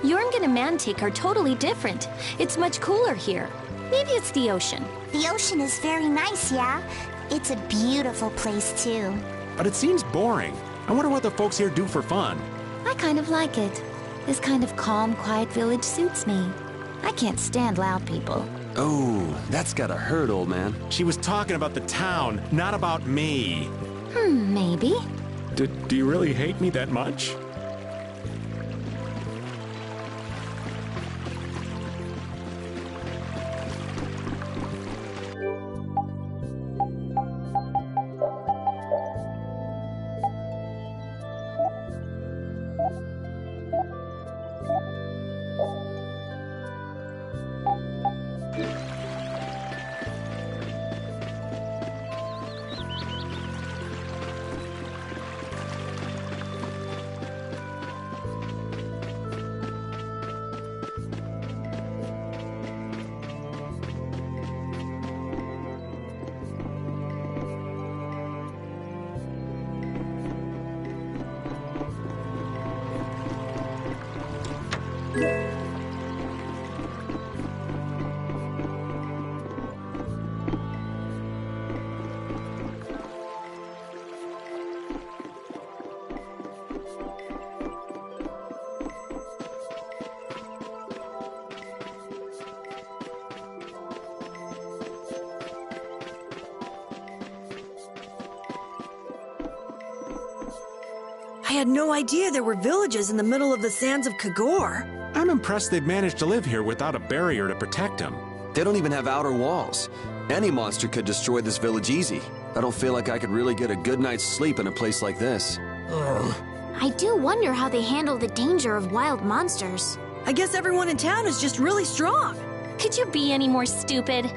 Yormgan and Mantic are totally different. It's much cooler here. Maybe it's the ocean. The ocean is very nice, yeah? It's a beautiful place, too. But it seems boring. I wonder what the folks here do for fun. I kind of like it. This kind of calm, quiet village suits me. I can't stand loud people. Oh, that's gotta hurt, old man. She was talking about the town, not about me. Maybe. Do you really hate me that much? I had no idea there were villages in the middle of the sands of Kagor. I'm impressed they've managed to live here without a barrier to protect them. They don't even have outer walls. Any monster could destroy this village easy. I don't feel like I could really get a good night's sleep in a place like this. I do wonder how they handle the danger of wild monsters. I guess everyone in town is just really strong. Could you be any more stupid?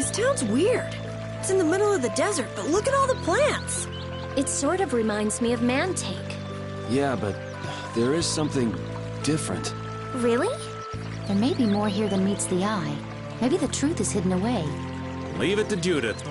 This town's weird. It's in the middle of the desert, but look at all the plants. It sort of reminds me of Mantake. Yeah, but there is something different. Really? There may be more here than meets the eye. Maybe the truth is hidden away. Leave it to Judith.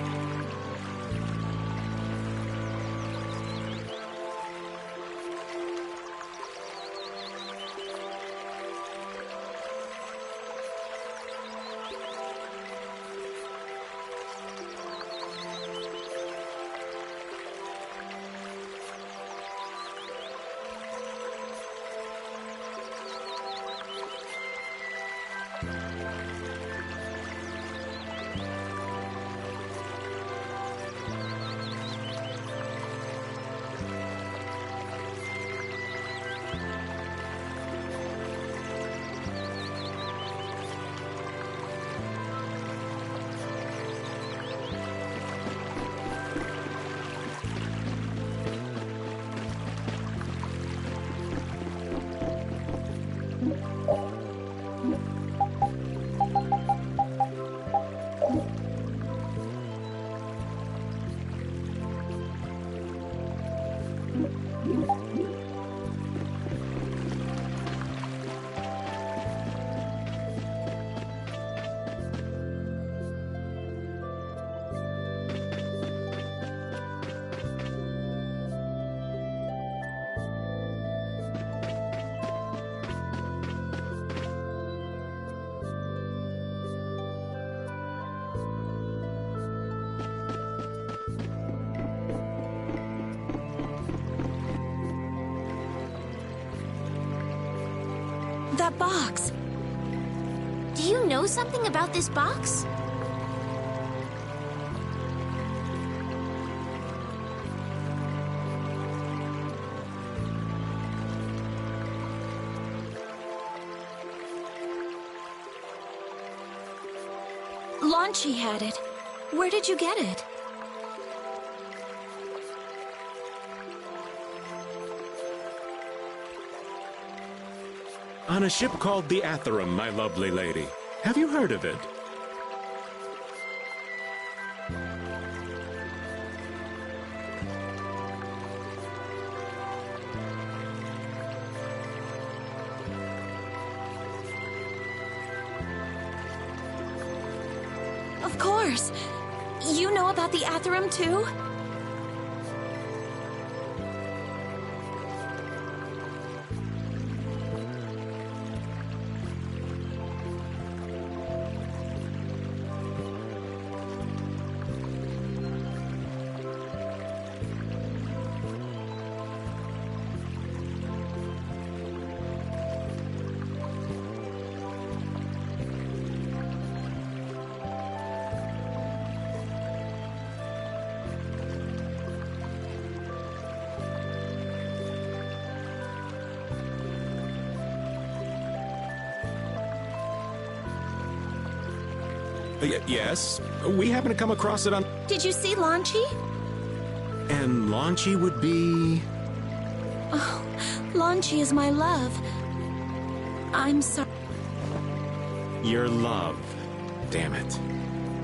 That box. Do you know something about this box? Launchy had it. Where did you get it? On a ship called the Atherum, my lovely lady. Have you heard of it? Of course. You know about the Atherum too? Yes, we happen to come across it on... Did you see Launchy? And Launchy would be... Oh, Launchy is my love. I'm sorry. Your love. Damn it.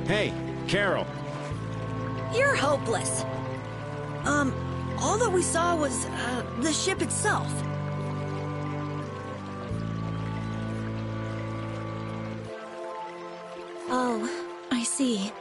Hey, Carol. You're hopeless. All that we saw was, the ship itself. Oh, I see.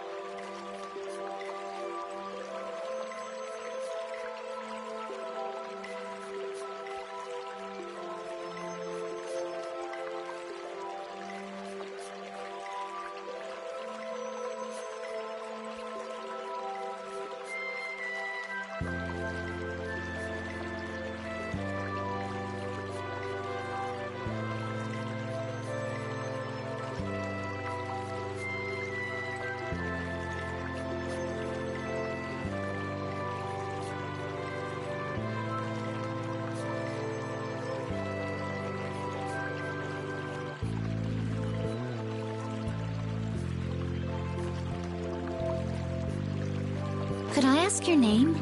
Could I ask your name?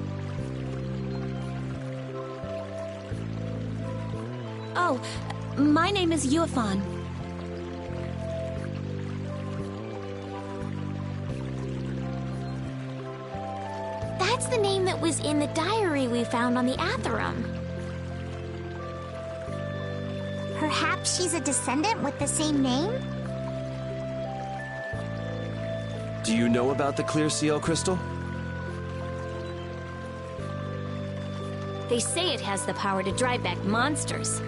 Oh, my name is Yuafan. That's the name that was in the diary we found on the Atherum. Perhaps she's a descendant with the same name? Do you know about the Clear Seal crystal? They say it has the power to drive back monsters.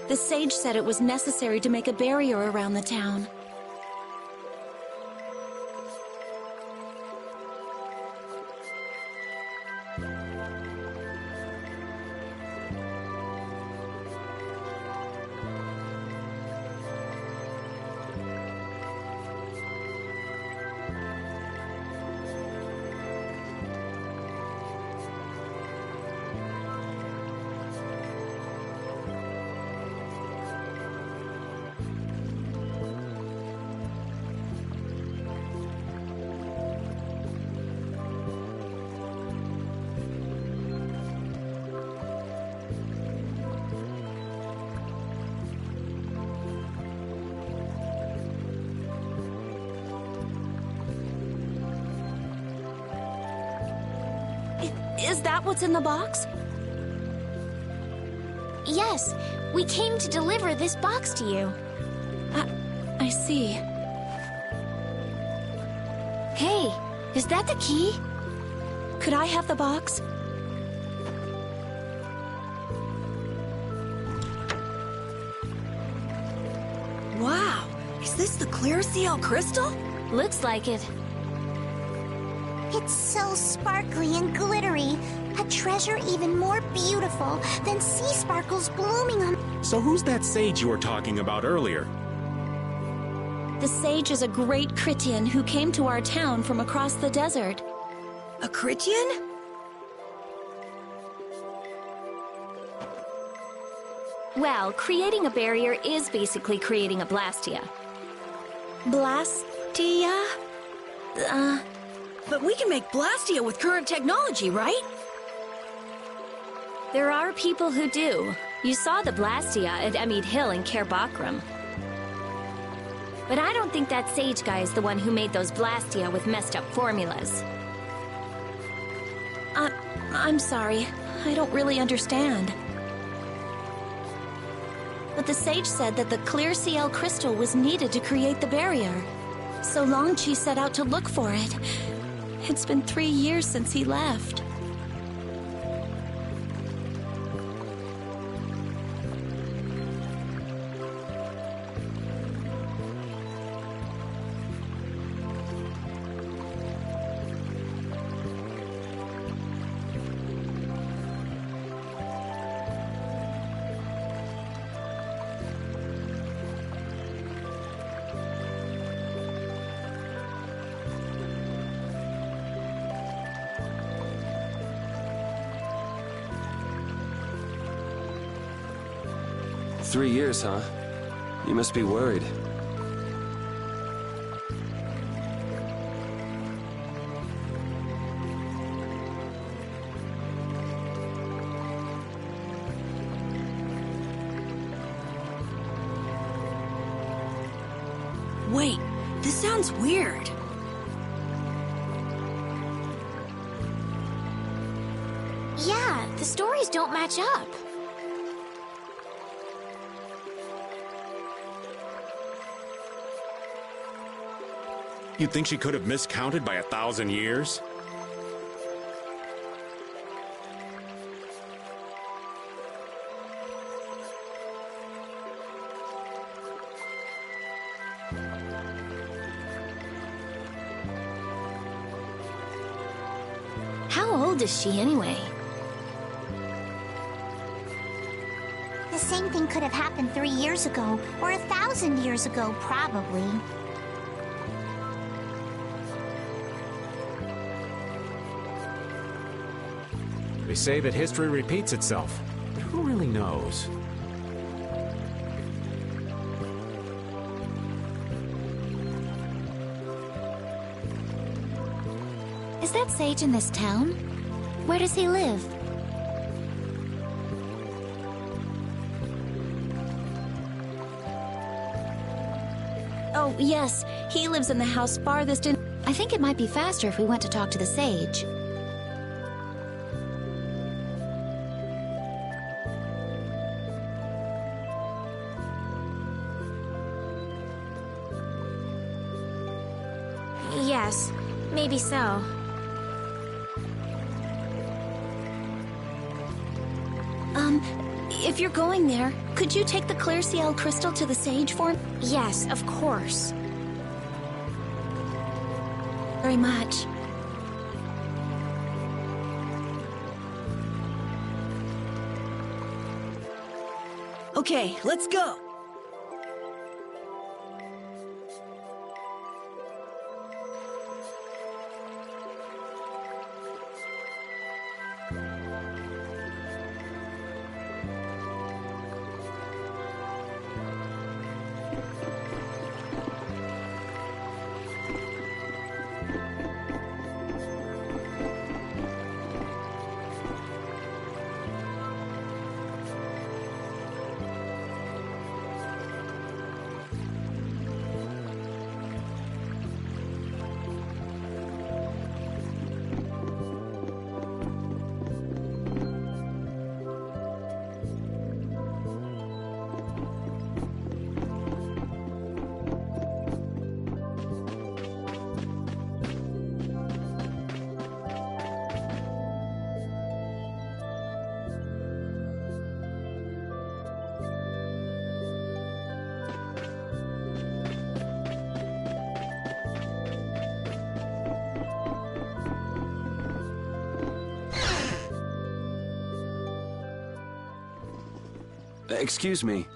The sage said it was necessary to make a barrier around the town. Is that what's in the box? Yes, we came to deliver this box to you. I see. Hey, is that the key? Could I have the box? Wow, is this the clear CL crystal? Looks like it. It's so sparkly and glittery. A treasure even more beautiful than sea sparkles blooming on... So who's that sage you were talking about earlier? The sage is a great Critian who came to our town from across the desert. A Critian? Well, creating a barrier is basically creating a Blastia. Blastia? But we can make Blastia with current technology, right? There are people who do. You saw the Blastia at Emmead Hill in Cair Bakram. But I don't think that sage guy is the one who made those Blastia with messed up formulas. I'm sorry. I don't really understand. But the sage said that the clear CL crystal was needed to create the barrier. So Longchi set out to look for it. It's been 3 years since he left. Three years, huh? You must be worried. Wait, this sounds weird. Yeah, the stories don't match up. You'd think she could have miscounted by 1,000 years? How old is she anyway? The same thing could have happened 3 years ago, or 1,000 years ago, probably. They say that history repeats itself, but who really knows? Is that sage in this town? Where does he live? Oh, yes, he lives in the house farthest in... I think it might be faster if we went to talk to the sage. Yes, maybe so. If you're going there, could you take the clear CL crystal to the sage for me? Yes, of course. Very much. Okay, let's go. Excuse me.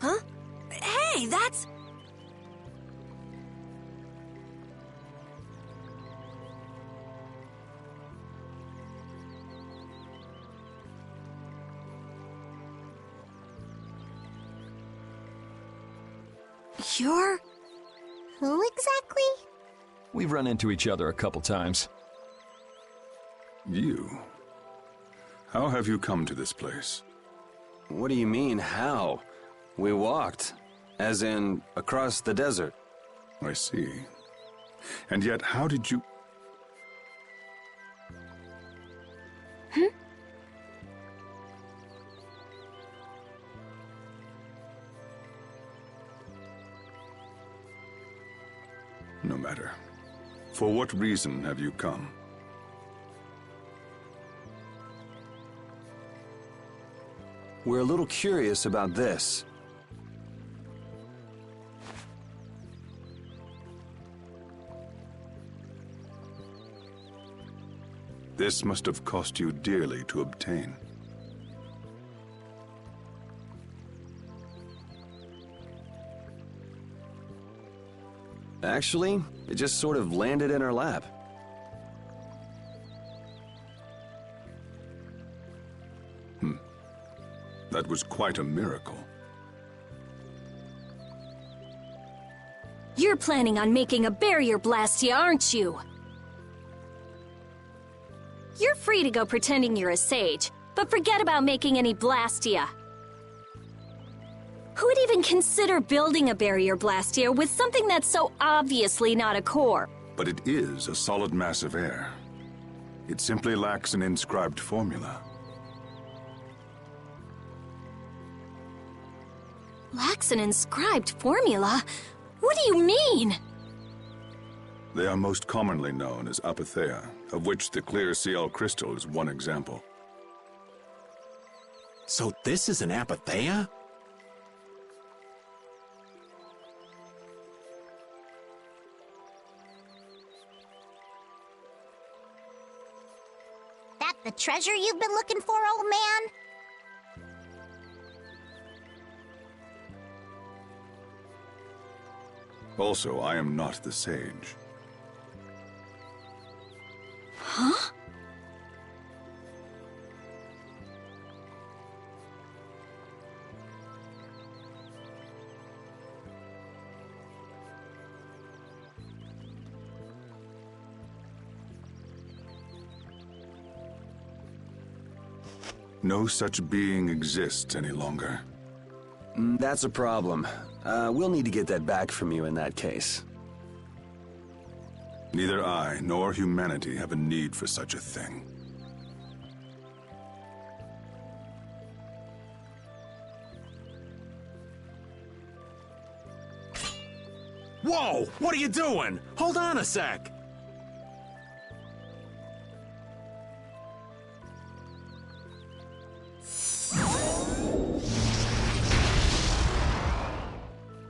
Huh? Hey, that's... You're... Who exactly? We've run into each other a couple times. You? How have you come to this place? What do you mean, how? We walked. As in, across the desert. I see. And yet, how did you... No matter. For what reason have you come? We're a little curious about this. This must have cost you dearly to obtain. Actually, it just sort of landed in our lap. That was quite a miracle. You're planning on making a barrier blastia, aren't you? You're free to go pretending you're a sage, but forget about making any blastia. Who would even consider building a barrier blastia with something that's so obviously not a core? But it is a solid mass of air. It simply lacks an inscribed formula. Lacks an inscribed formula? What do you mean? They are most commonly known as apatheia, of which the clear CL crystal is one example. So this is an apatheia? That the treasure you've been looking for, old man? Also, I am not the sage. Huh? No such being exists any longer. That's a problem. We'll need to get that back from you in that case. Neither I nor humanity have a need for such a thing. Whoa! What are you doing? Hold on a sec!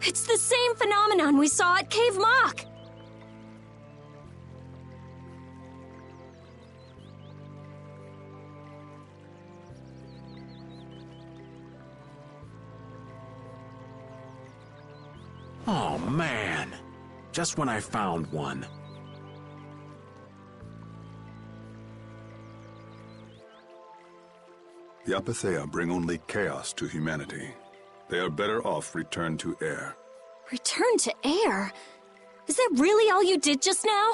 It's the same phenomenon we saw at Cave Mock! Oh, man. Just when I found one. The apatheia bring only chaos to humanity. They are better off returned to air. Return to air? Is that really all you did just now?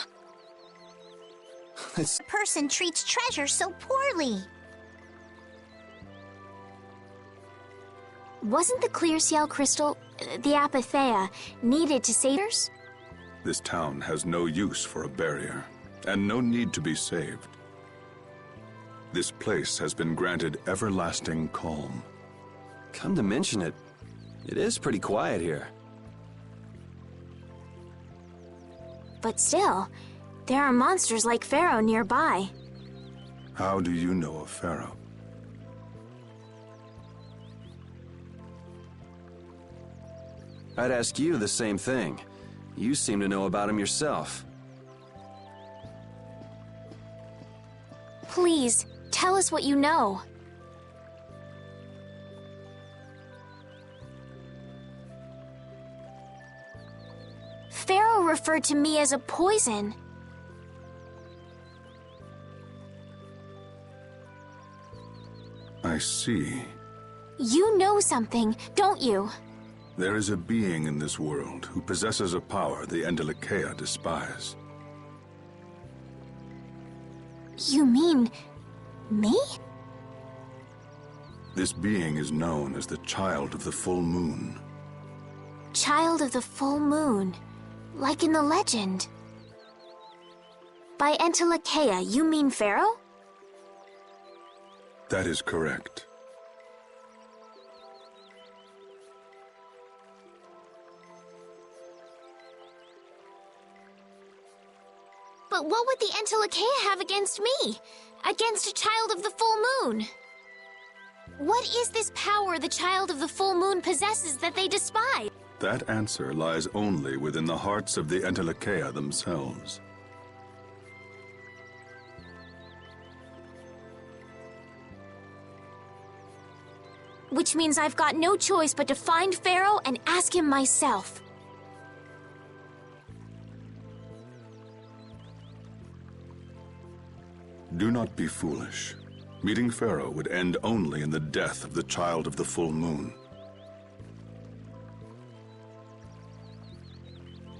It's... Person treats treasure so poorly. Wasn't the clear CL crystal, the apatheia, needed to save us? This town has no use for a barrier, and no need to be saved. This place has been granted everlasting calm. Come to mention it, it is pretty quiet here. But still, there are monsters like Pharaoh nearby. How do you know of Pharaoh? I'd ask you the same thing. You seem to know about him yourself. Please, tell us what you know. Pharaoh referred to me as a poison. I see. You know something, don't you? There is a being in this world who possesses a power the Entelekea despise. You mean... me? This being is known as the Child of the Full Moon. Child of the Full Moon, like in the legend. By Entelekea, you mean Pharaoh? That is correct. But what would the Entelekea have against me? Against a Child of the Full Moon? What is this power the Child of the Full Moon possesses that they despise? That answer lies only within the hearts of the Entelekea themselves. Which means I've got no choice but to find Pharaoh and ask him myself. Do not be foolish. Meeting Pharaoh would end only in the death of the Child of the Full Moon.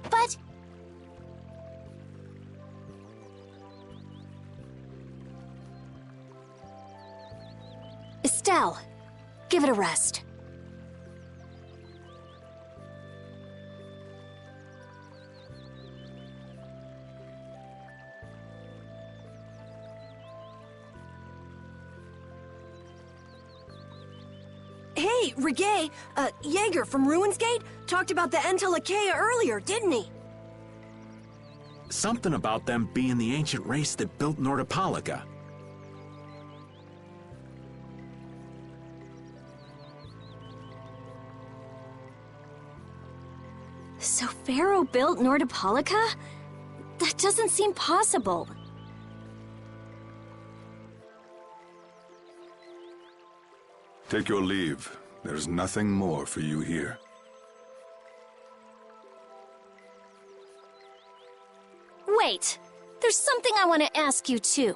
But... Estelle, give it a rest. Hey, Reggae, Jaeger from Ruinsgate talked about the Entelekea earlier, didn't he? Something about them being the ancient race that built Nordopolica. So Pharaoh built Nordopolica? That doesn't seem possible. Take your leave. There's nothing more for you here. Wait, there's something I want to ask you too.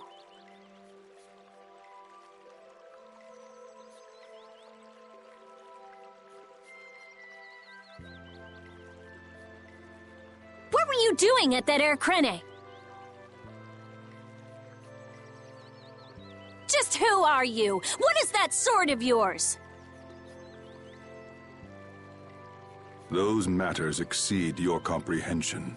What were you doing at that Air Krene? Just who are you? What is that sword of yours? Those matters exceed your comprehension.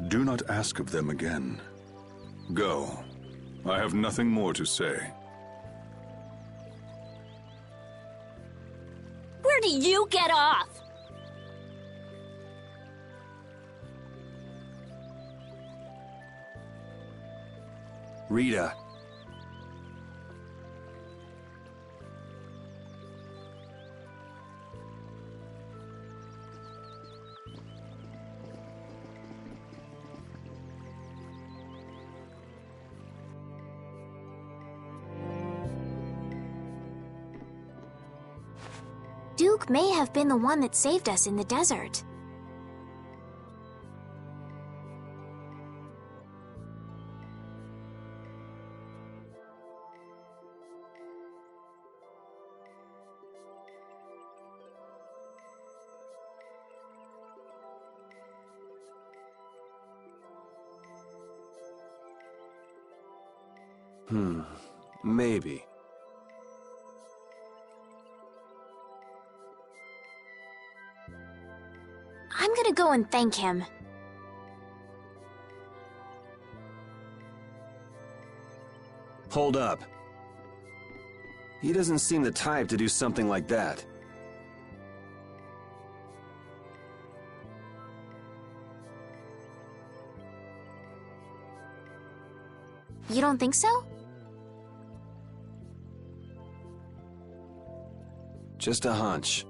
Do not ask of them again. Go. I have nothing more to say. Where do you get off? Rita. Duke may have been the one that saved us in the desert. Maybe. I'm gonna go and thank him. Hold up. He doesn't seem the type to do something like that. You don't think so? Just a hunch.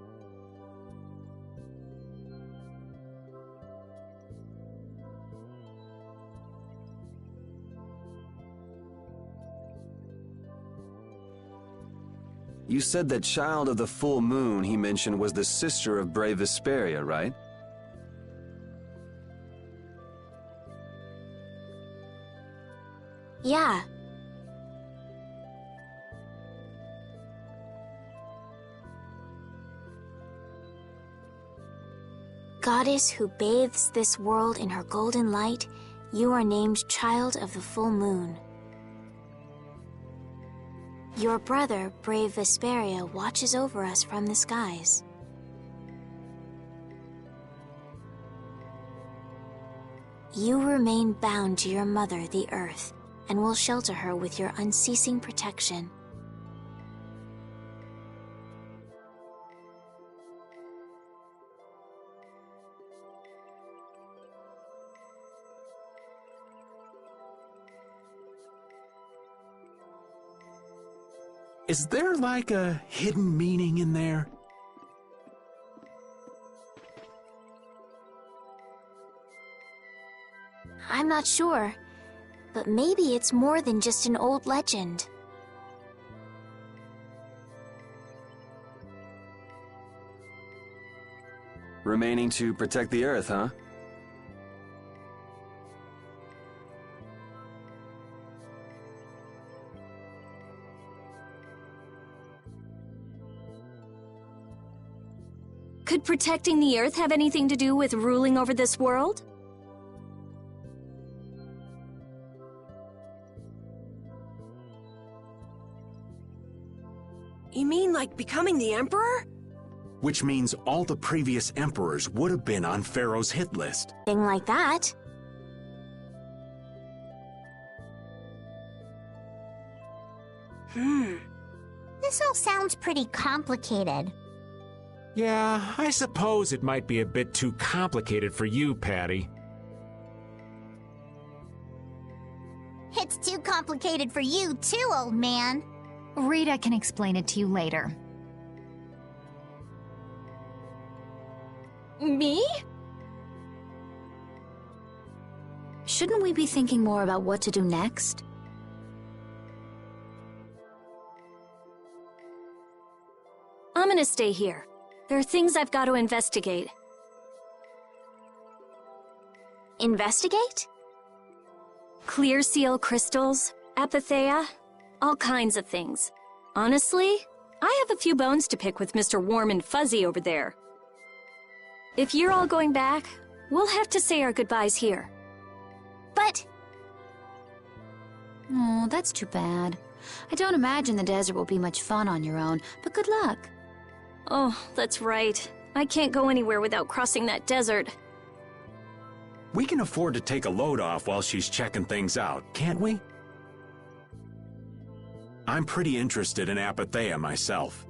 You said that child of the full moon he mentioned was the sister of brave Vesperia, right? Yeah. Goddess who bathes this world in her golden light, you are named Child of the Full Moon. Your brother, brave Vesperia, watches over us from the skies. You remain bound to your mother, the Earth, and will shelter her with your unceasing protection. Is there like a hidden meaning in there? I'm not sure, but maybe it's more than just an old legend. Remaining to protect the Earth, huh? Could protecting the Earth have anything to do with ruling over this world? You mean like becoming the Emperor? Which means all the previous emperors would have been on Pharaoh's hit list. Thing like that. This all sounds pretty complicated. Yeah, I suppose it might be a bit too complicated for you, Patty. It's too complicated for you too, old man. Rita can explain it to you later. Me? Shouldn't we be thinking more about what to do next? I'm gonna stay here. There are things I've got to investigate. Investigate? Clear seal crystals, apatheia, all kinds of things. Honestly, I have a few bones to pick with Mr. Warm and Fuzzy over there. If you're all going back, we'll have to say our goodbyes here. But... Oh, that's too bad. I don't imagine the desert will be much fun on your own, but good luck. Oh, that's right. I can't go anywhere without crossing that desert. We can afford to take a load off while she's checking things out, can't we? I'm pretty interested in apatheia myself.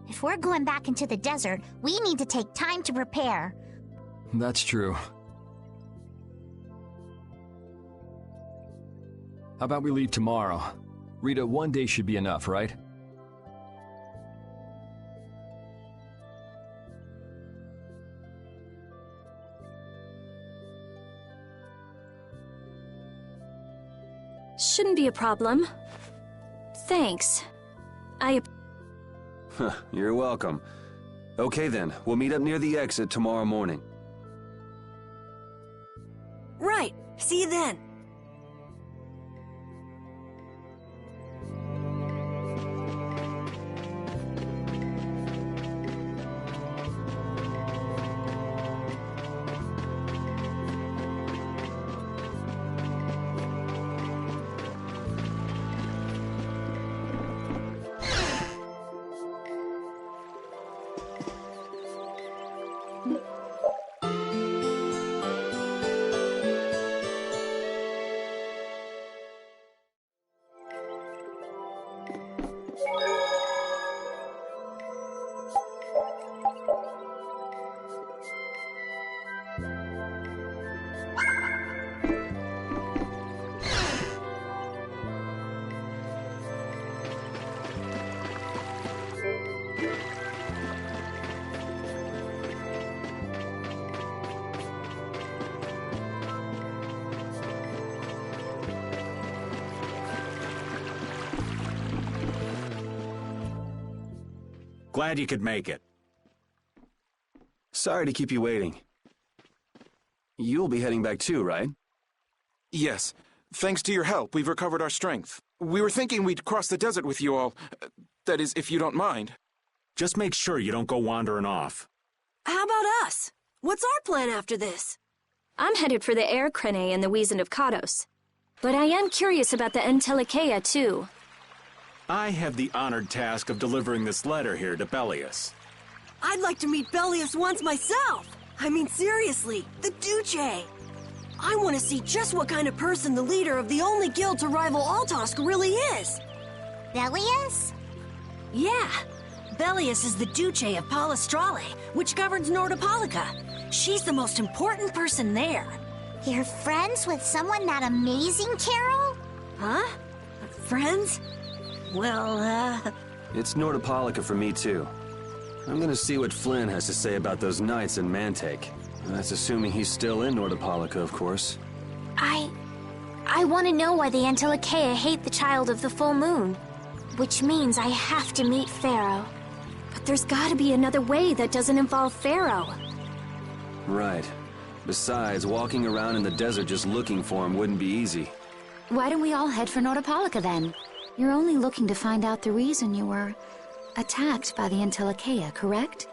If we're going back into the desert, we need to take time to prepare. That's true. How about we leave tomorrow? Rita, one day should be enough, right? Shouldn't be a problem. Thanks. You're welcome. Okay then, we'll meet up near the exit tomorrow morning. Right. See you then. Glad you could make it. Sorry to keep you waiting. You'll be heading back too, right? Yes. Thanks to your help, we've recovered our strength. We were thinking we'd cross the desert with you all. That is, if you don't mind. Just make sure you don't go wandering off. How about us? What's our plan after this? I'm headed for the air crane and the Wizened of Kados. But I am curious about the Entelikeia, too. I have the honored task of delivering this letter here to Belius. I'd like to meet Belius once myself. I mean, seriously, the Duce. I want to see just what kind of person the leader of the only guild to rival Altosk really is. Belius? Yeah. Belius is the Duce of Palestrale, which governs Nordopolica. She's the most important person there. You're friends with someone that amazing, Carol? Huh? Friends? Well, It's Nordopolica for me, too. I'm gonna see what Flynn has to say about those knights in Mantake. That's assuming he's still in Nordopolica, of course. I want to know why the Entelikeia hate the Child of the Full Moon. Which means I have to meet Pharaoh. But there's gotta be another way that doesn't involve Pharaoh. Right. Besides, walking around in the desert just looking for him wouldn't be easy. Why don't we all head for Nordopolica then? You're only looking to find out the reason you were attacked by the Entelikeia, correct?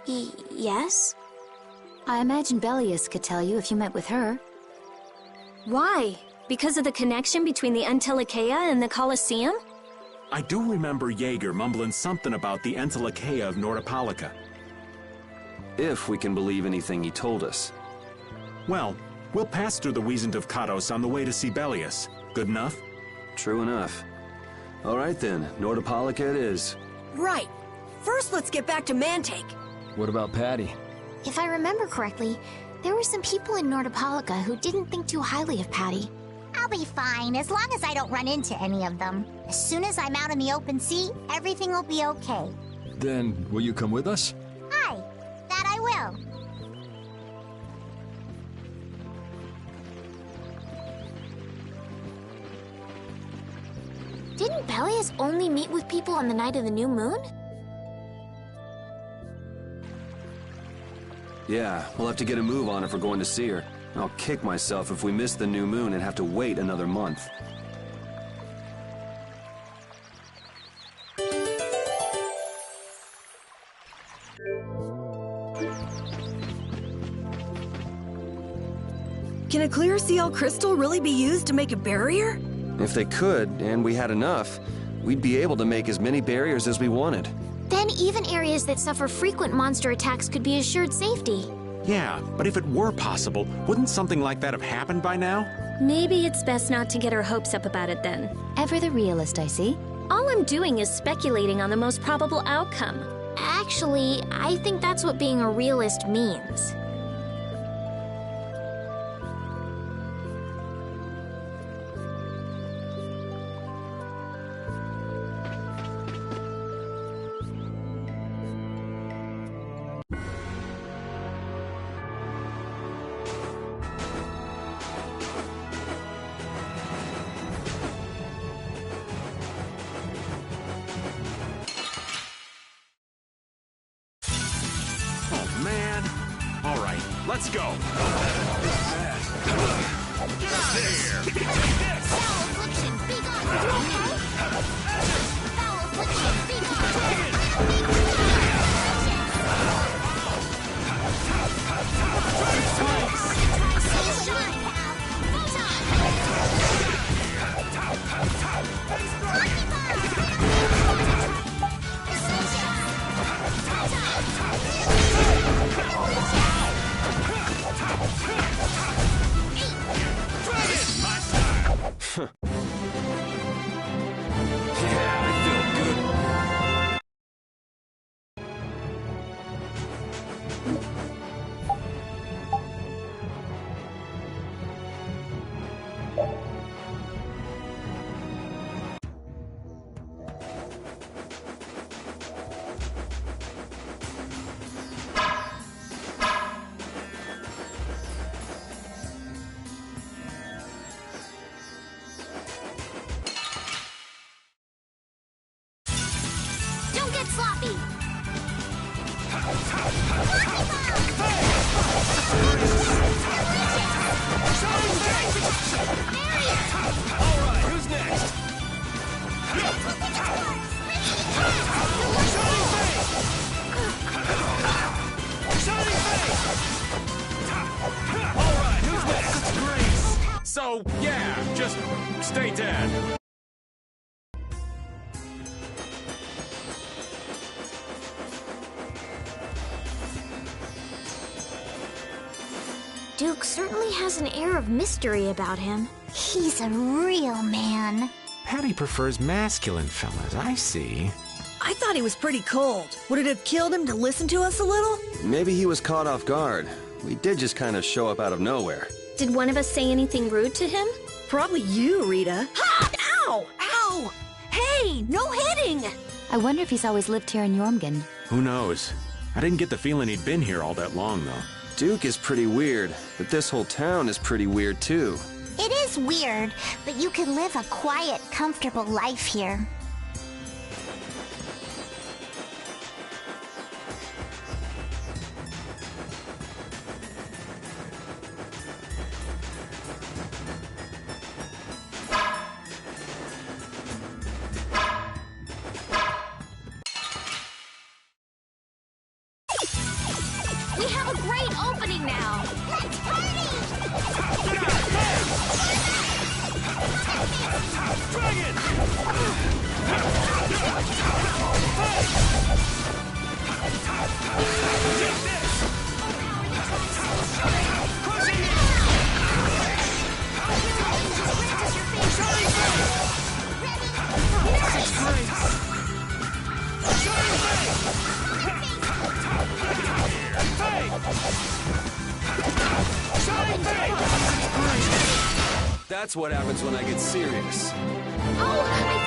Yes? I imagine Belius could tell you if you met with her. Why? Because of the connection between the Entelikeia and the Colosseum? I do remember Jaeger mumbling something about the Entelikeia of Nordopolica. If we can believe anything he told us. Well, we'll pass through the Wizened of Kados on the way to see Belius. Good enough? True enough. All right then, Nordopolica it is. right. First, let's get back to Mantake. What about Patty? If I remember correctly, there were some people in Nordopolica who didn't think too highly of Patty. I'll be fine, as long as I don't run into any of them. As soon as I'm out in the open sea, everything will be okay. Then, will you come with us? Aye, that I will. Didn't Belius only meet with people on the night of the new moon? Yeah, we'll have to get a move on if we're going to see her. I'll kick myself if we miss the new moon and have to wait another month. Can a clear CL crystal really be used to make a barrier? If they could, and we had enough, we'd be able to make as many barriers as we wanted. Then even areas that suffer frequent monster attacks could be assured safety. Yeah, but if it were possible, wouldn't something like that have happened by now? Maybe it's best not to get our hopes up about it then. Ever the realist, I see. All I'm doing is speculating on the most probable outcome. Actually, I think that's what being a realist means. Oh, man. All right, let's go. Get out of here! Foul affliction, be gone! Foul affliction, be gone! Don't get sloppy! Alright, who's next? Alright, who's next? Grease! So, yeah, just stay dead. Duke certainly has an air of mystery about him. He's a real man. Patty prefers masculine fellas, I see. I thought he was pretty cold. Would it have killed him to listen to us a little? Maybe he was caught off guard. We did just kind of show up out of nowhere. Did one of us say anything rude to him? Probably you, Rita. Ha! Ow! Ow! Hey, no hitting! I wonder if he's always lived here in Jormungand. Who knows? I didn't get the feeling he'd been here all that long, though. Duke is pretty weird, but this whole town is pretty weird, too. It is weird, but you can live a quiet, comfortable life here. We have a great opening now! Let's party! Dragon! Take this! Crushing it! Shining Face! Shining Face! That's what happens when I get serious. Oh,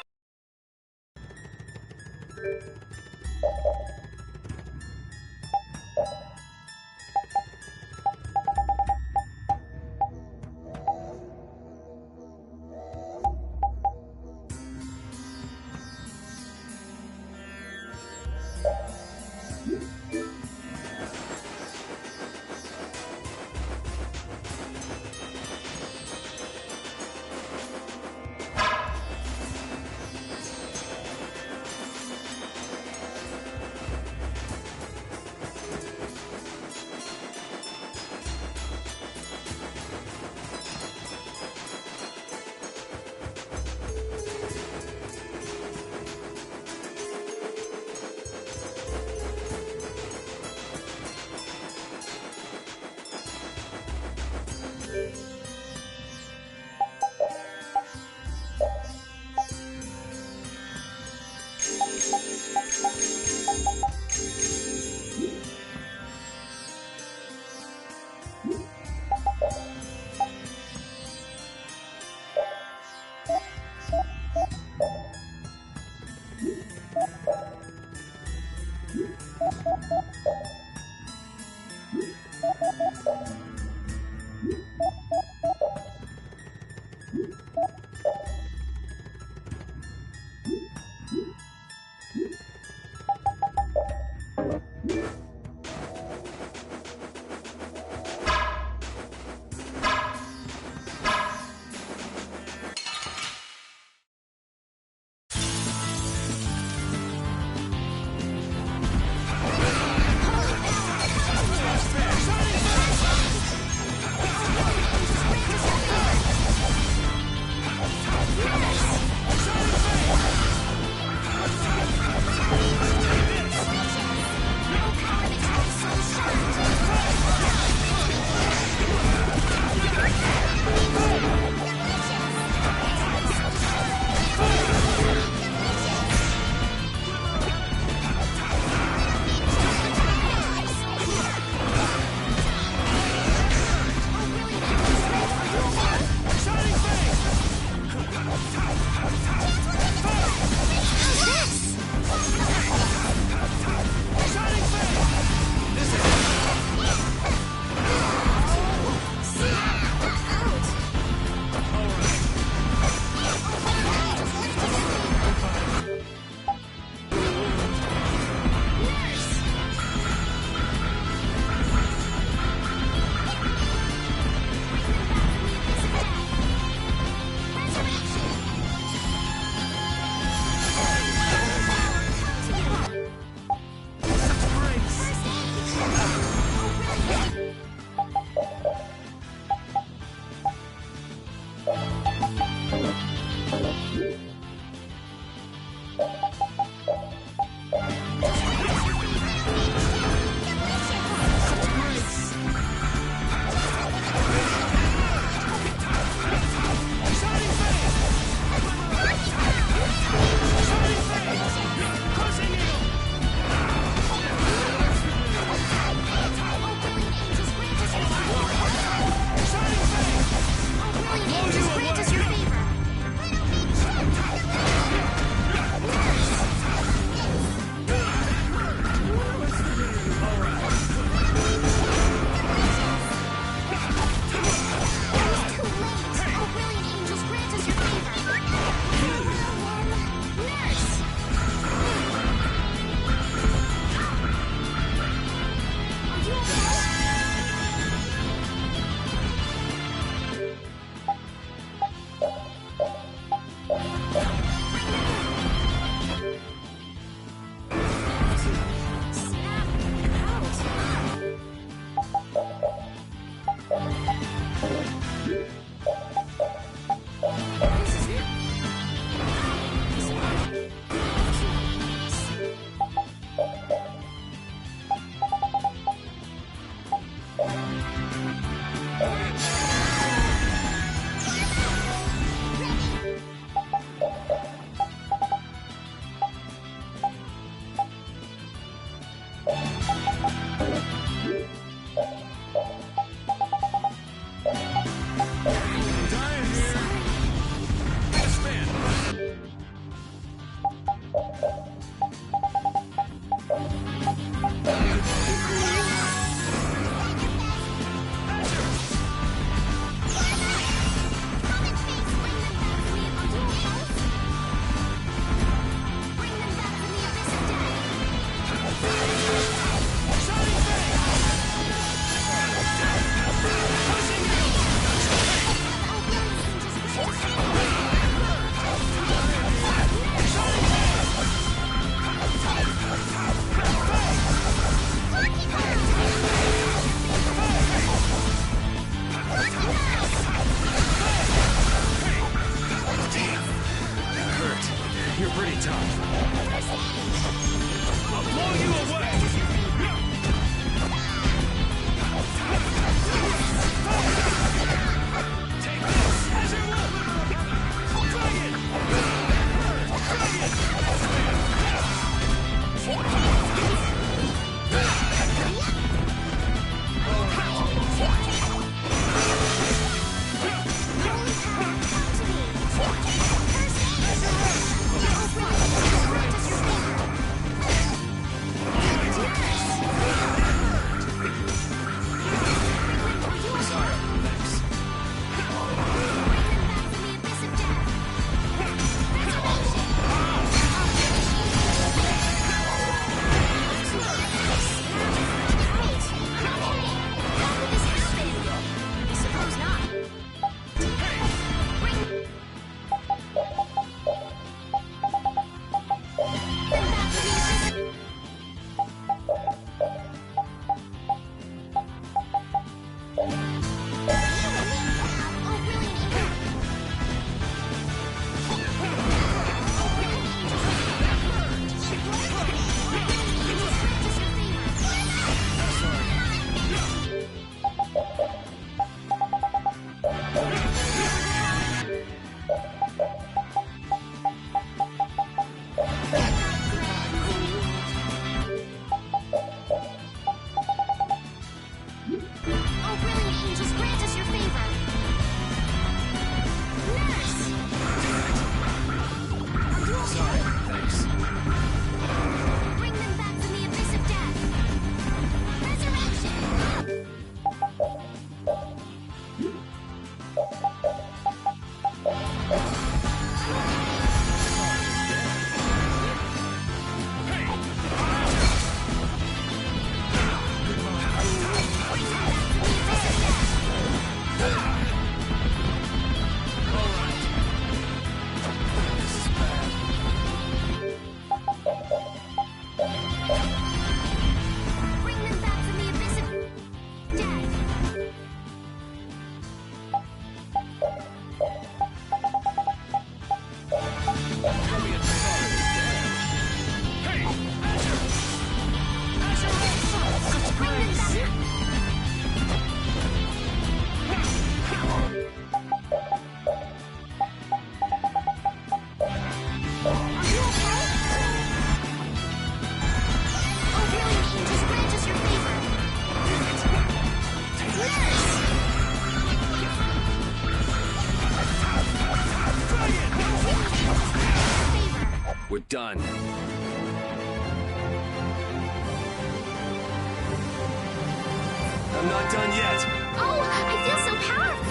We're done. I'm not done yet. Oh, I feel so powerful!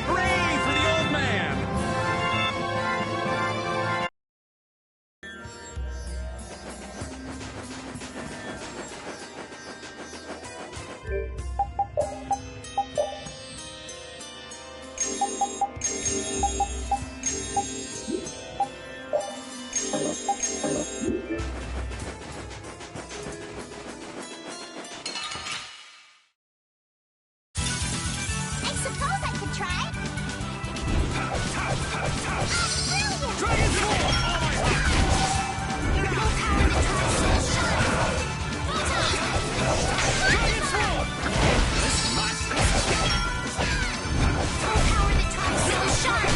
Hooray! Hooray for the old man! I suppose I could try. Brilliant! Dragon Sword! Full power that tries to shine. Dragon Sword! Full power that tries to shine.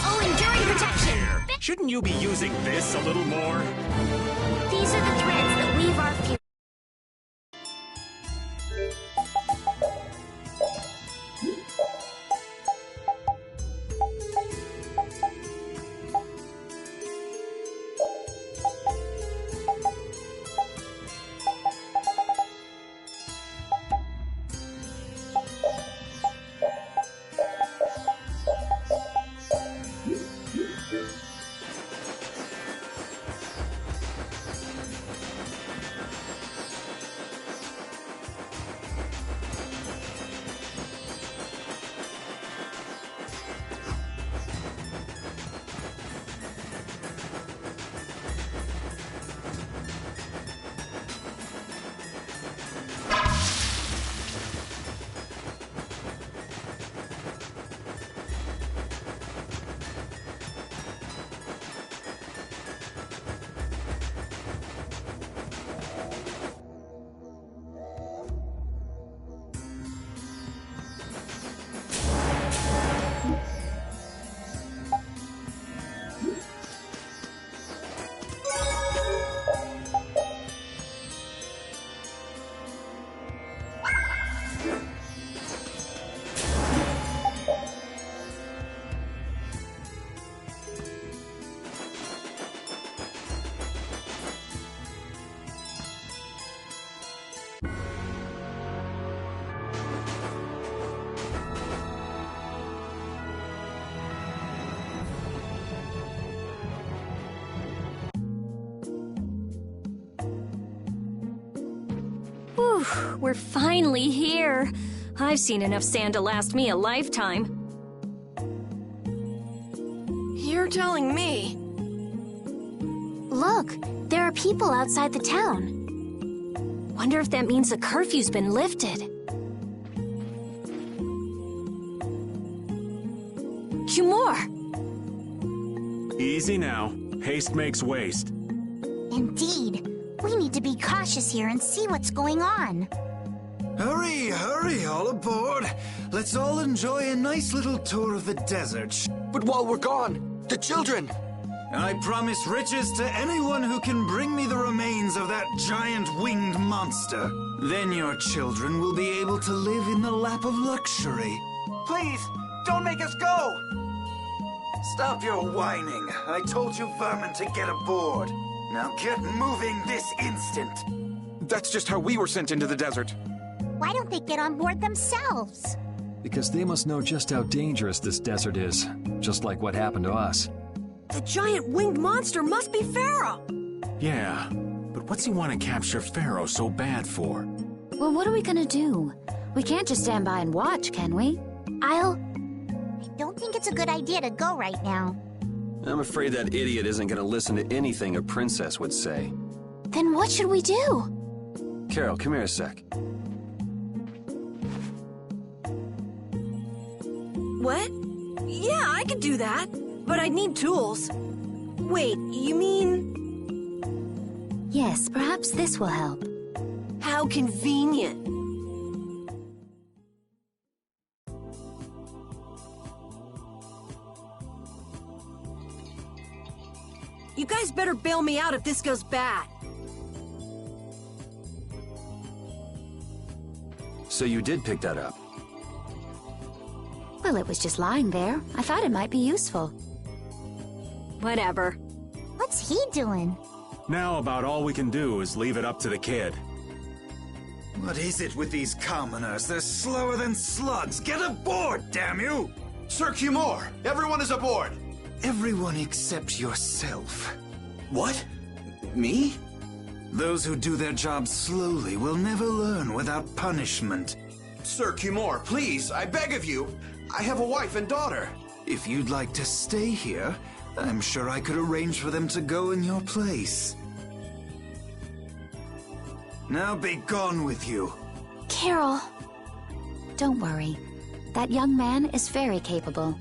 Oh, enduring protection! Shouldn't you be using this a little more? These are the threads that weave our future. Whew, we're finally here. I've seen enough sand to last me a lifetime. You're telling me? Look, there are people outside the town. Wonder if that means the curfew's been lifted. Cumore! Easy now. Haste makes waste. Indeed. We need to be cautious here and see what's going on. Hurry, hurry, all aboard. Let's all enjoy a nice little tour of the desert. But while we're gone, the children! I promise riches to anyone who can bring me the remains of that giant winged monster. Then your children will be able to live in the lap of luxury. Please, don't make us go! Stop your whining. I told you vermin to get aboard. Now get moving this instant. That's just how we were sent into the desert. Why don't they get on board themselves? Because they must know just how dangerous this desert is, just like what happened to us. The giant winged monster must be Pharaoh! Yeah, but what's he want to capture Pharaoh so bad for? Well, what are we gonna do? We can't just stand by and watch, can we? I don't think it's a good idea to go right now. I'm afraid that idiot isn't going to listen to anything a princess would say. Then what should we do? Carol, come here a sec. What? Yeah, I could do that. But I'd need tools. Wait, you mean... Yes, perhaps this will help. How convenient. You guys better bail me out if this goes bad. So you did pick that up? Well, it was just lying there. I thought it might be useful. Whatever. What's he doing? Now about all we can do is leave it up to the kid. What is it with these commoners? They're slower than slugs. Get aboard, damn you! Sir Cumore, everyone is aboard. Everyone except yourself. What? Me? Those who do their jobs slowly will never learn without punishment. Sir Cumore, please, I beg of you. I have a wife and daughter. If you'd like to stay here, I'm sure I could arrange for them to go in your place. Now be gone with you. Carol. Don't worry. That young man is very capable.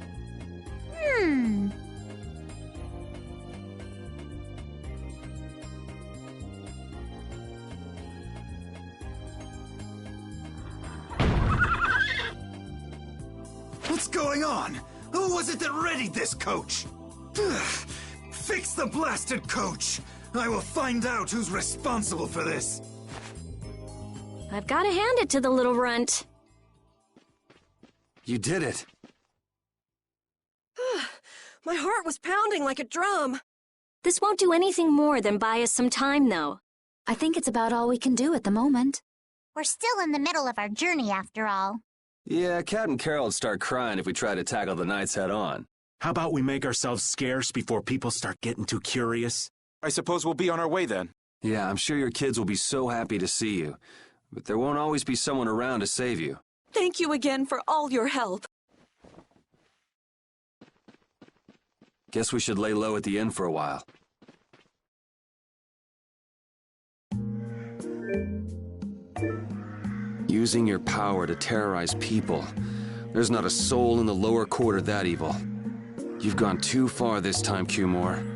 What's going on? Who was it that readied this coach? Fix the blasted coach! I will find out who's responsible for this. I've got to hand it to the little runt. You did it. My heart was pounding like a drum. This won't do anything more than buy us some time, though. I think it's about all we can do at the moment. We're still in the middle of our journey, after all. Yeah, Cat and Carol would start crying if we tried to tackle the knights head on. How about we make ourselves scarce before people start getting too curious? I suppose we'll be on our way then. Yeah, I'm sure your kids will be so happy to see you. But there won't always be someone around to save you. Thank you again for all your help. Guess we should lay low at the inn for a while. Using your power to terrorize people. There's not a soul in the lower quarter that evil. You've gone too far this time, Cumore.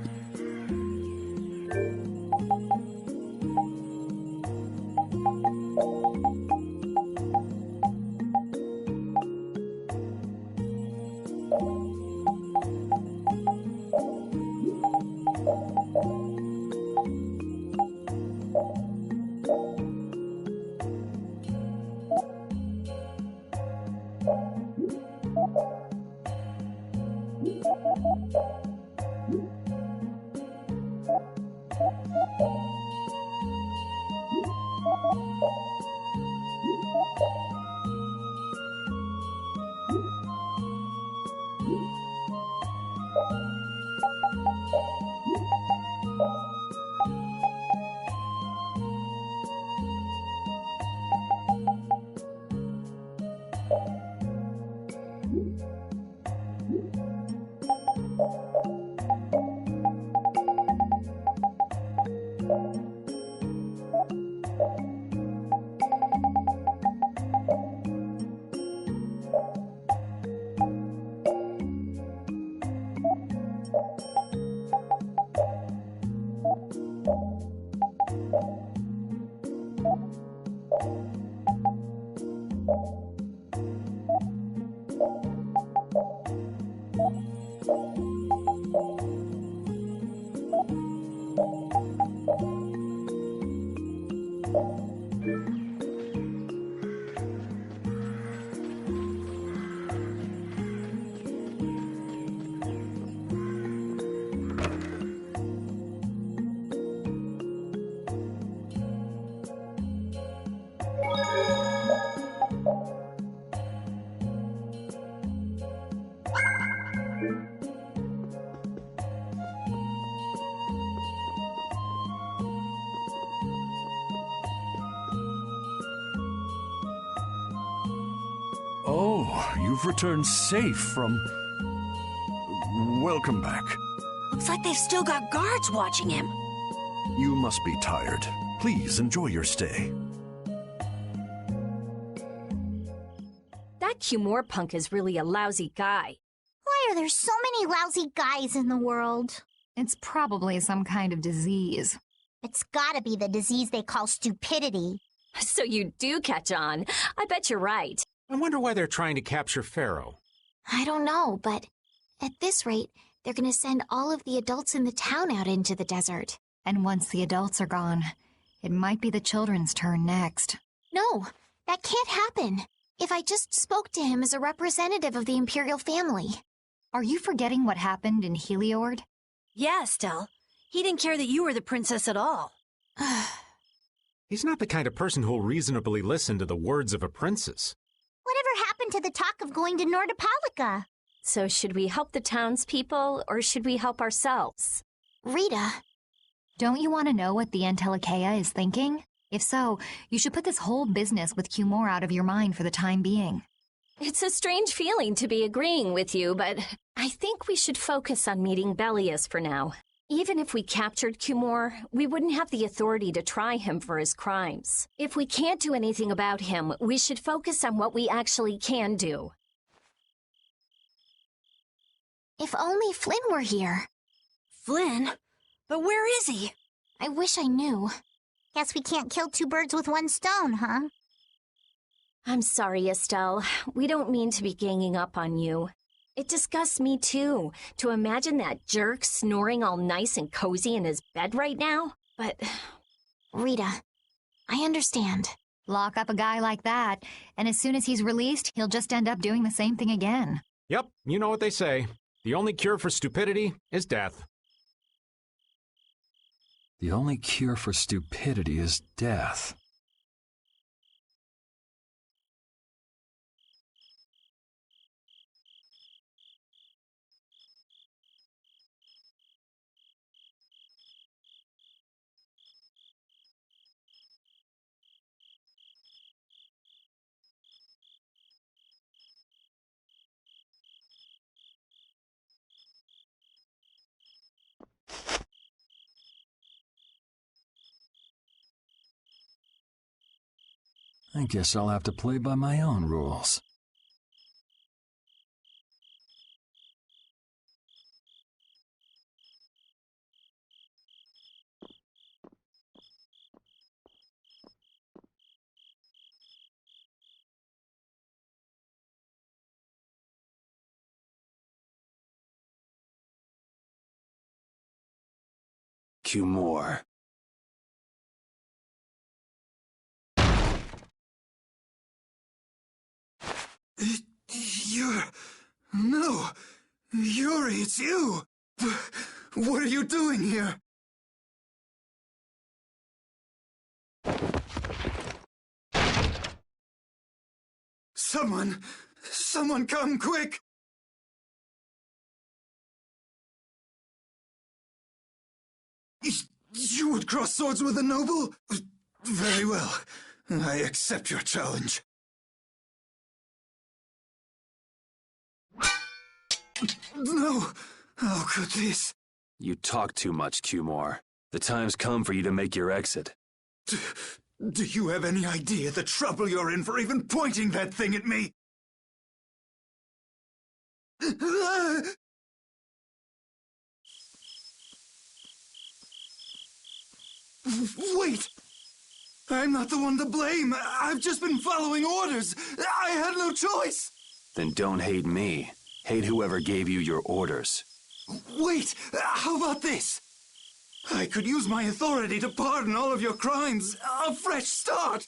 Oh, you've returned safe from... Welcome back. Looks like they've still got guards watching him. You must be tired. Please enjoy your stay. That Cumore punk is really a lousy guy. Why are there so many lousy guys in the world? It's probably some kind of disease. It's gotta be the disease they call stupidity. So you do catch on. I bet you're right. I wonder why they're trying to capture Pharaoh. I don't know, but at this rate, they're gonna send all of the adults in the town out into the desert. And once the adults are gone, it might be the children's turn next. No, that can't happen. If if I just spoke to him as a representative of the Imperial family. Are you forgetting what happened in Heliord? Yeah, Estelle. He didn't care that you were the princess at all. He's not the kind of person who'll reasonably listen to the words of a princess. Whatever happened to the talk of going to Nordopolica? So should we help the townspeople, or should we help ourselves? Rita. Don't you want to know what the Entelekea is thinking? If so, you should put this whole business with Cumore out of your mind for the time being. It's a strange feeling to be agreeing with you, but I think we should focus on meeting Belius for now. Even if we captured Cumore, we wouldn't have the authority to try him for his crimes. If we can't do anything about him, we should focus on what we actually can do. If only Flynn were here. Flynn? But where is he? I wish I knew. Guess we can't kill two birds with one stone, huh? I'm sorry, Estelle. We don't mean to be ganging up on you. It disgusts me, too, to imagine that jerk snoring all nice and cozy in his bed right now. But, Rita, I understand. Lock up a guy like that, and as soon as he's released, he'll just end up doing the same thing again. Yep, you know what they say. The only cure for stupidity is death. The only cure for stupidity is death. I guess I'll have to play by my own rules. Cumore. No! Yuri, it's you! What are you doing here? Someone come quick! You would cross swords with a noble? Very well. I accept your challenge. No! How could this? You talk too much, Cumore. The time's come for you to make your exit. Do you have any idea the trouble you're in for even pointing that thing at me? Wait! I'm not the one to blame. I've just been following orders. I had no choice. Then don't hate me. Hate whoever gave you your orders. Wait! How about this? I could use my authority to pardon all of your crimes. A fresh start.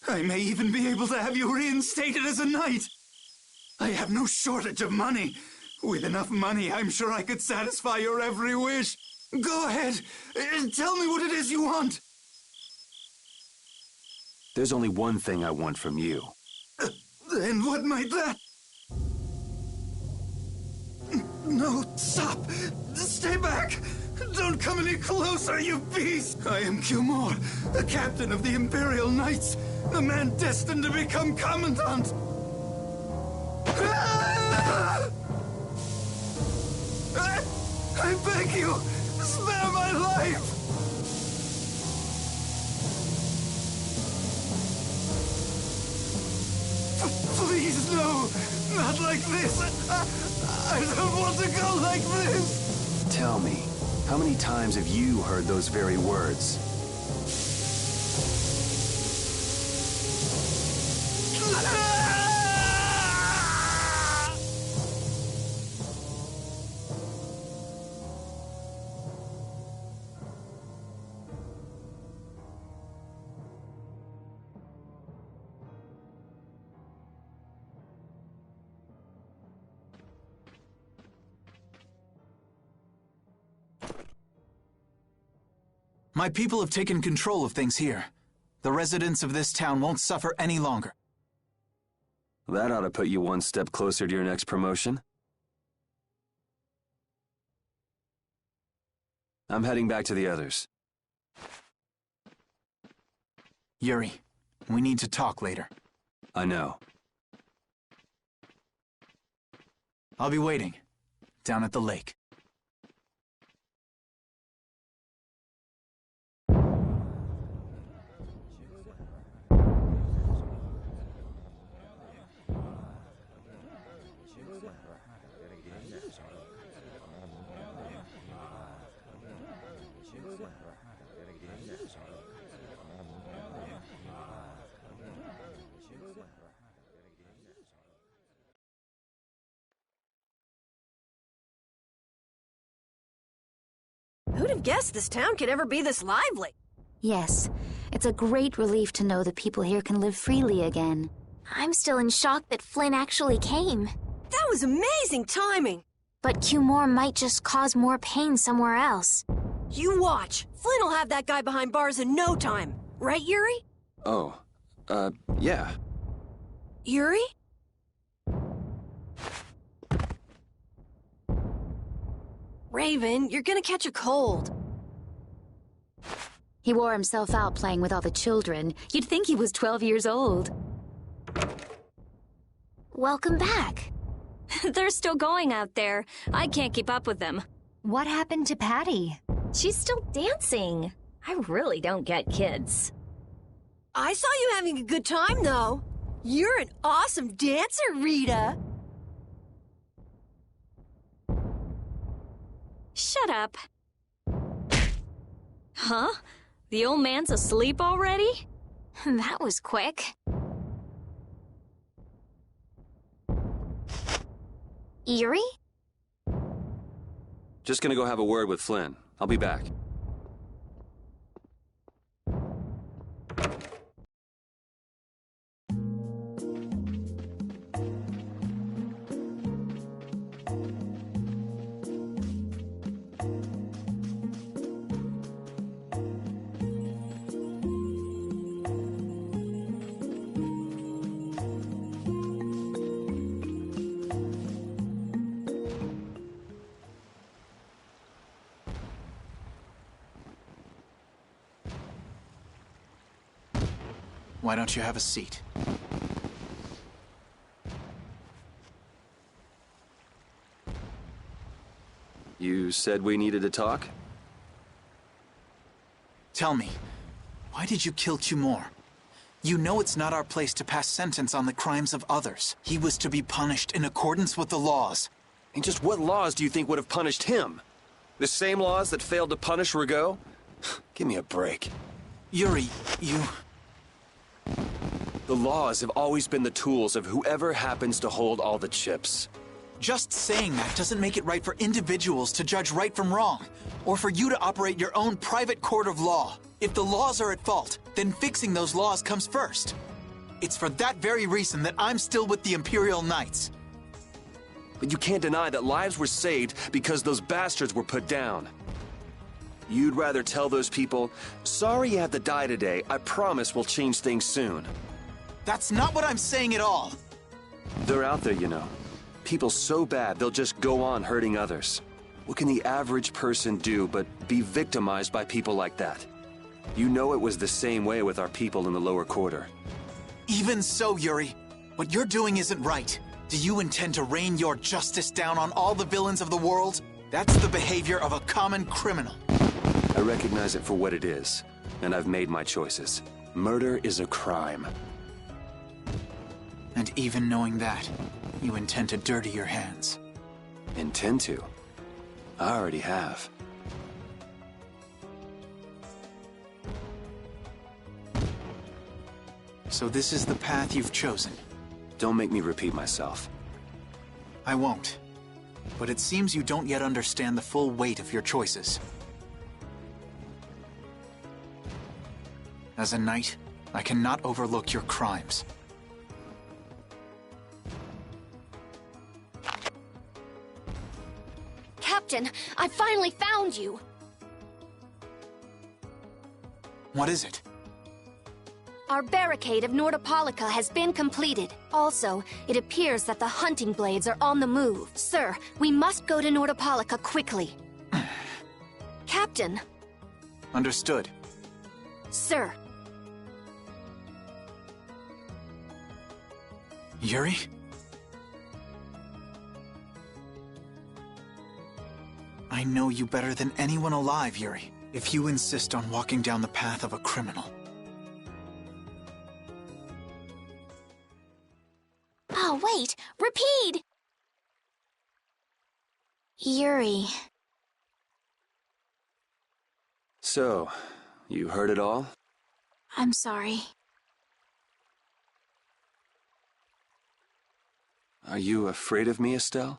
I may even be able to have you reinstated as a knight. I have no shortage of money. With enough money, I'm sure I could satisfy your every wish. Go ahead. Tell me what it is you want. There's only one thing I want from you. Then what might that... No, stop! Stay back! Don't come any closer, you beast! I am Cumore, the captain of the Imperial Knights, the man destined to become Commandant! I beg you, spare my life! Please, no! Not like this! I don't want to go like this! Tell me, how many times have you heard those very words? My people have taken control of things here. The residents of this town won't suffer any longer. That ought to put you one step closer to your next promotion. I'm heading back to the others. Yuri, we need to talk later. I know. I'll be waiting, down at the lake. Who'd have guessed this town could ever be this lively? Yes, it's a great relief to know that people here can live freely again. I'm still in shock that Flynn actually came. That was amazing timing! But Cumore might just cause more pain somewhere else. You watch. Flynn will have that guy behind bars in no time. Right, Yuri? Oh, yeah. Yuri? Raven, you're gonna catch a cold. He wore himself out playing with all the children. You'd think he was 12 years old. Welcome back. They're still going out there. I can't keep up with them. What happened to Patty? She's still dancing. I really don't get kids. I saw you having a good time, though. You're an awesome dancer, Rita. Shut up. Huh? The old man's asleep already? That was quick. Yuri? Just gonna go have a word with Flynn. I'll be back. Why don't you have a seat? You said we needed to talk? Tell me, why did you kill Cumore? You know it's not our place to pass sentence on the crimes of others. He was to be punished in accordance with the laws. And just what laws do you think would have punished him? The same laws that failed to punish Rigaud? Give me a break. Yuri, you... The laws have always been the tools of whoever happens to hold all the chips. Just saying that doesn't make it right for individuals to judge right from wrong, or for you to operate your own private court of law. If the laws are at fault, then fixing those laws comes first. It's for that very reason that I'm still with the Imperial Knights. But you can't deny that lives were saved because those bastards were put down. You'd rather tell those people, sorry you have to die today, I promise we'll change things soon. That's not what I'm saying at all. They're out there, you know. People so bad they'll just go on hurting others. What can the average person do but be victimized by people like that? You know it was the same way with our people in the lower quarter. Even so, Yuri, what you're doing isn't right. Do you intend to rain your justice down on all the villains of the world? That's the behavior of a common criminal. I recognize it for what it is, and I've made my choices. Murder is a crime. And even knowing that, you intend to dirty your hands. Intend to? I already have. So this is the path you've chosen. Don't make me repeat myself. I won't. But it seems you don't yet understand the full weight of your choices. As a knight, I cannot overlook your crimes. Captain, I finally found you! What is it? Our barricade of Nordopolica has been completed. Also, it appears that the hunting blades are on the move. Sir, we must go to Nordopolica quickly. Captain! Understood. Sir. Yuri? I know you better than anyone alive, Yuri. If you insist on walking down the path of a criminal. Oh, wait! Repeat! Yuri. So, you heard it all? I'm sorry. Are you afraid of me, Estelle?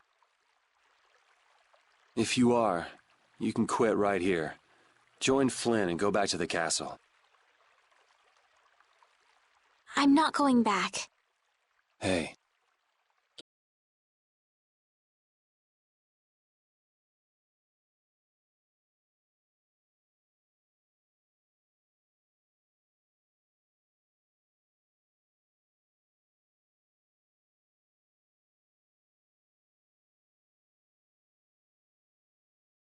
If you are, you can quit right here. Join Flynn and go back to the castle. I'm not going back. Hey,